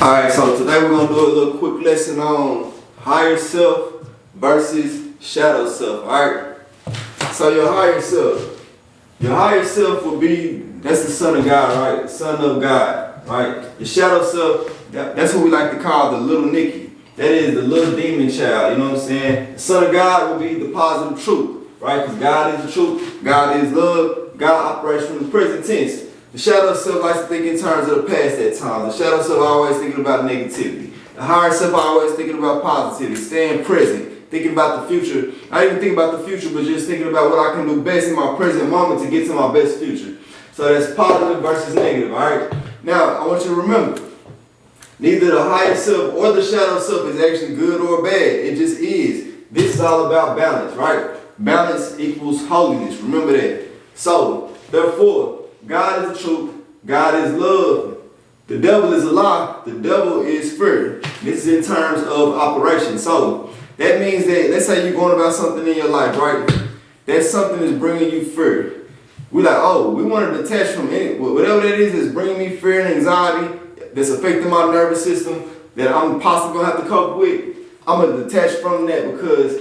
Alright, so today we're going to do a little quick lesson on higher self versus shadow self. Alright, so your higher self will be, that's the son of God, right? The son of God, right? Your shadow self, that's what we like to call the little Nicky. That is the little demon child, you know what I'm saying? The son of God will be the positive truth, right? Because God is the truth, God is love, God operates from the present tense. The shadow self likes to think in terms of the past at times. The shadow self always thinking about negativity. The higher self always thinking about positivity, staying present, thinking about the future. I even think about the future, but just thinking about what I can do best in my present moment to get to my best future. So that's positive versus negative, all right? Now, I want you to remember, neither the higher self or the shadow self is actually good or bad. It just is. This is all about balance, right? Balance equals holiness. Remember that. So, therefore, God is the truth. God is love. The devil is a lie. The devil is fear. This is in terms of operation. So that means that, let's say you're going about something in your life, right? That something is bringing you fear. We're like, oh, we want to detach from it. Whatever that is bringing me fear and anxiety that's affecting my nervous system that I'm possibly going to have to cope with. I'm going to detach from that because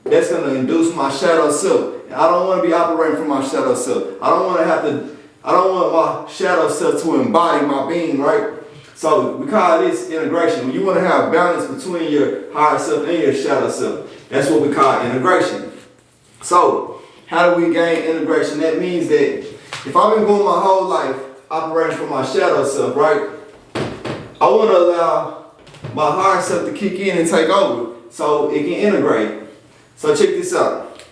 that's going to induce my shadow self. And I don't want to be operating from my shadow self. I don't want my shadow self to embody my being, right? So we call this integration. When you want to have balance between your higher self and your shadow self, that's what we call integration. So how do we gain integration? That means that if I've been going my whole life operating from my shadow self, right? I want to allow my higher self to kick in and take over so it can integrate. So check this out.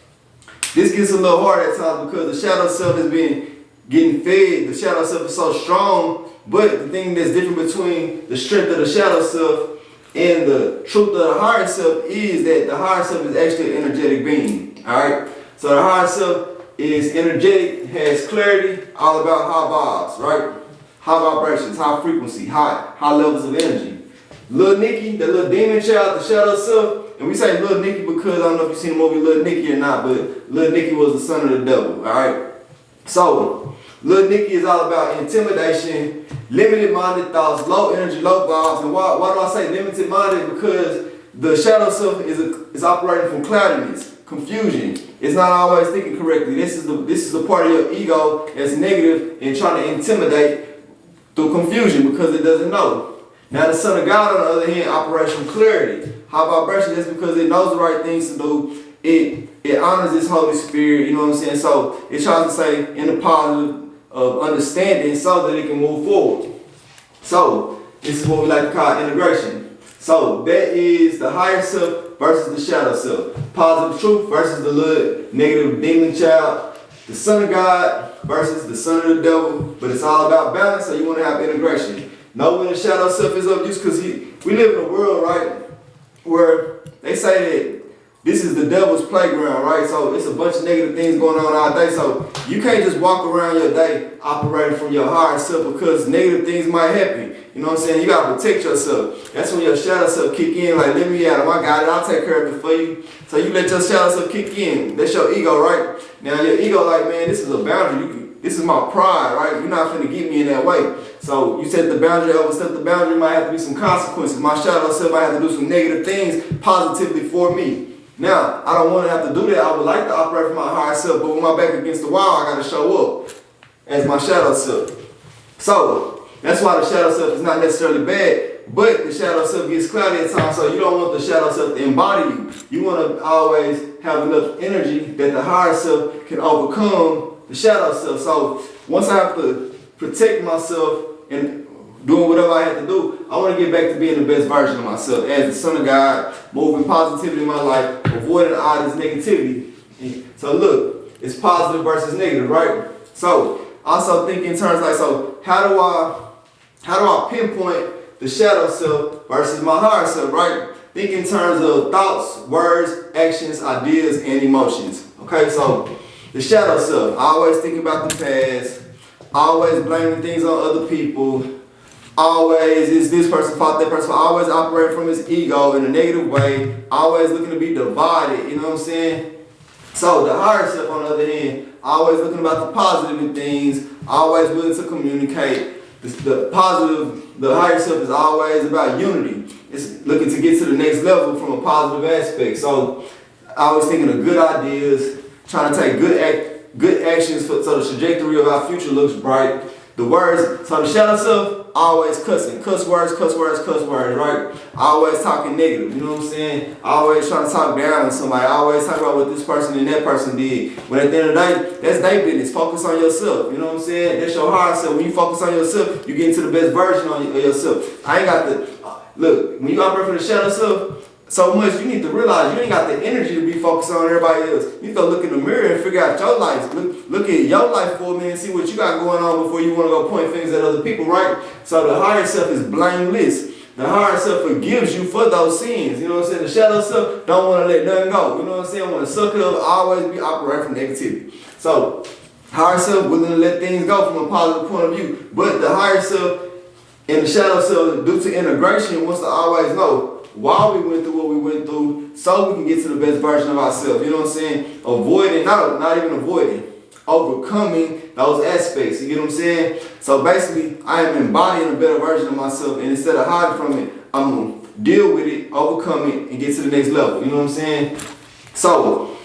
This gets a little hard at times because the shadow self has been getting fed. The shadow self is so strong, but the thing that's different between the strength of the shadow self and the truth of the higher self is that the higher self is actually an energetic being. Alright? So the higher self is energetic, has clarity, all about high vibes, right? High vibrations, high frequency, high levels of energy. Little Nicky, the little demon child, the shadow self, and we say Little Nicky because I don't know if you've seen the movie Little Nicky or not, but Little Nicky was the son of the devil. Alright? So Little Nicky is all about intimidation, limited-minded thoughts, low energy, low vibes. And why do I say limited-minded? Because the shadow self is operating from cloudiness, confusion. It's not always thinking correctly. This is the part of your ego that's negative and trying to intimidate through confusion because it doesn't know. Now the son of God, on the other hand, operates from clarity, high vibration. That's because it knows the right things to do. It honors its Holy Spirit. You know what I'm saying? So it tries to say in the positive of understanding so that it can move forward. So this is what we like to call integration. So that is the higher self versus the shadow self. Positive truth versus the little negative demon child. The son of God versus the son of the devil. But it's all about balance, so you want to have integration. Know when the shadow self is of use, because we live in a world, right, where they say that this is the devil's playground, right? So it's a bunch of negative things going on all day. So you can't just walk around your day operating from your higher self because negative things might happen. You know what I'm saying? You got to protect yourself. That's when your shadow self kick in, like, let me at him. I got it. I'll take care of it for you. So you let your shadow self kick in. That's your ego, right? Now your ego like, man, this is a boundary. This is my pride, right? You're not finna get me in that way. So you set the boundary, overstep the boundary, might have to be some consequences. My shadow self might have to do some negative things positively for me. Now, I don't want to have to do that. I would like to operate from my higher self, but with my back against the wall, I got to show up as my shadow self. So, that's why the shadow self is not necessarily bad, but the shadow self gets cloudy at times, so you don't want the shadow self to embody you. You want to always have enough energy that the higher self can overcome the shadow self. So, once I have to protect myself and doing whatever I have to do, I want to get back to being the best version of myself as the son of God, moving positivity in my life, avoiding all this negativity. So look, it's positive versus negative, right? So also think in terms like, so how do I pinpoint the shadow self versus my higher self, right? Think in terms of thoughts, words, actions, ideas, and emotions. Okay, so the shadow self, always thinking about the past, always blaming things on other people. Always is this person fault, that person fault. Always operating from his ego in a negative way. Always looking to be divided, you know what I'm saying? So the higher self, on the other hand, always looking about the positive in things. Always willing to communicate. The higher self is always about unity. It's looking to get to the next level from a positive aspect. So I was thinking of good ideas, trying to take good actions so the trajectory of our future looks bright. The words, so the shadow self, always cussing, cuss words, right? Always talking negative, you know what I'm saying? Always trying to talk down on somebody, always talking about what this person and that person did. When at the end of the day, that's their business. Focus on yourself, you know what I'm saying? That's your higher self. When you focus on yourself, you get into the best version of yourself. I ain't got look, when you operate for the shadow self, so much, you need to realize you ain't got the energy to be focused on everybody else. You need to look in the mirror and figure out your life. Look at your life for a minute and see what you got going on before you want to go point fingers at other people, right? So the higher self is blameless. The higher self forgives you for those sins. You know what I'm saying? The shadow self don't want to let nothing go. You know what I'm saying? Want to suck it up, always be operating from negativity. So higher self willing to let things go from a positive point of view. But the higher self and the shadow self, due to integration, wants to always know why we went through what we went through, so we can get to the best version of ourselves. You know what I'm saying? Avoiding, not even avoiding, overcoming those aspects. You get what I'm saying? So basically, I am embodying a better version of myself, and instead of hiding from it, I'm going to deal with it, overcome it, and get to the next level. You know what I'm saying? So,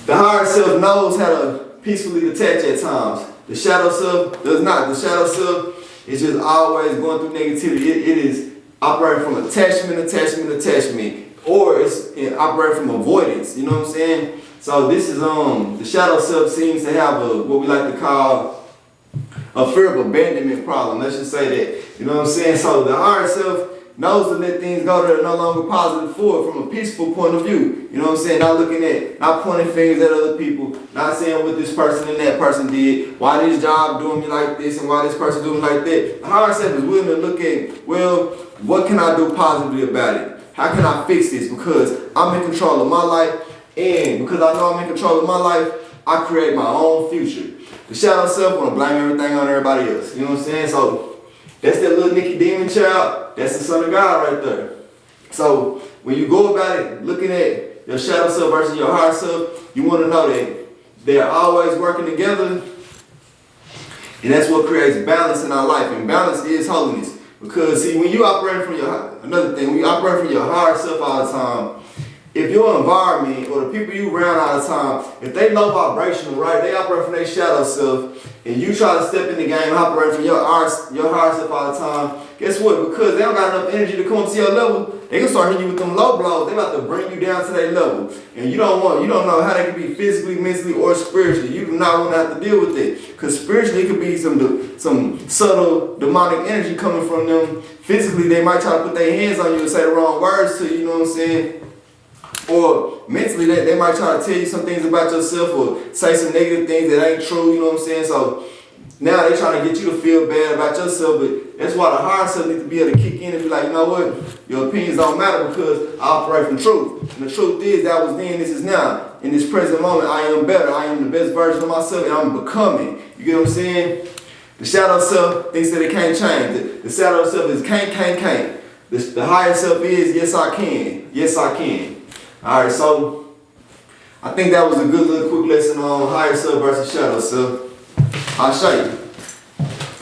the higher self knows how to peacefully detach at times. The shadow self does not. The shadow self is just always going through negativity. It is operating from attachment, or it's operating from avoidance. You know what I'm saying? So this is the shadow self seems to have what we like to call a fear of abandonment problem. Let's just say that. You know what I'm saying? So the higher self knows to let things go that are no longer positive for it from a peaceful point of view. You know what I'm saying? Not pointing fingers at other people, not saying what this person and that person did, why this job doing me like this and why this person doing me like that. The higher self is willing to look at, well, what can I do positively about it? How can I fix this? Because I'm in control of my life, and because I know I'm in control of my life, I create my own future. The shadow self want to blame everything on everybody else. You know what I'm saying? So that's that little Nicky Demon child. That's the son of God right there. So when you go about it, looking at your shadow self versus your higher self, you want to know that they're always working together. And that's what creates balance in our life. And balance is holiness. Because see, when you operate from when you operate from your higher self all the time, if your environment or the people you around all the time, if they low vibrational, right, they operate from their shadow self, and you try to step in the game operating from your higher self all the time, guess what? Because they don't got enough energy to come up to your level, they can start hitting you with them low blows. They about to bring you down to their level. And you don't know how they can be physically, mentally, or spiritually. You do not want to have to deal with it. Because spiritually it could be some subtle demonic energy coming from them. Physically, they might try to put their hands on you and say the wrong words to you, you know what I'm saying? Or mentally, they might try to tell you some things about yourself or say some negative things that ain't true, you know what I'm saying? So now they're trying to get you to feel bad about yourself, but that's why the higher self needs to be able to kick in and be like, you know what? Your opinions don't matter because I operate from truth. And the truth is that was then, this is now. In this present moment, I am better. I am the best version of myself and I'm becoming. You get what I'm saying? The shadow self thinks that it can't change. The shadow self is can't. The higher self is yes, I can. Yes, I can. All right, so I think that was a good little quick lesson on higher self versus shadow self. I'll show you.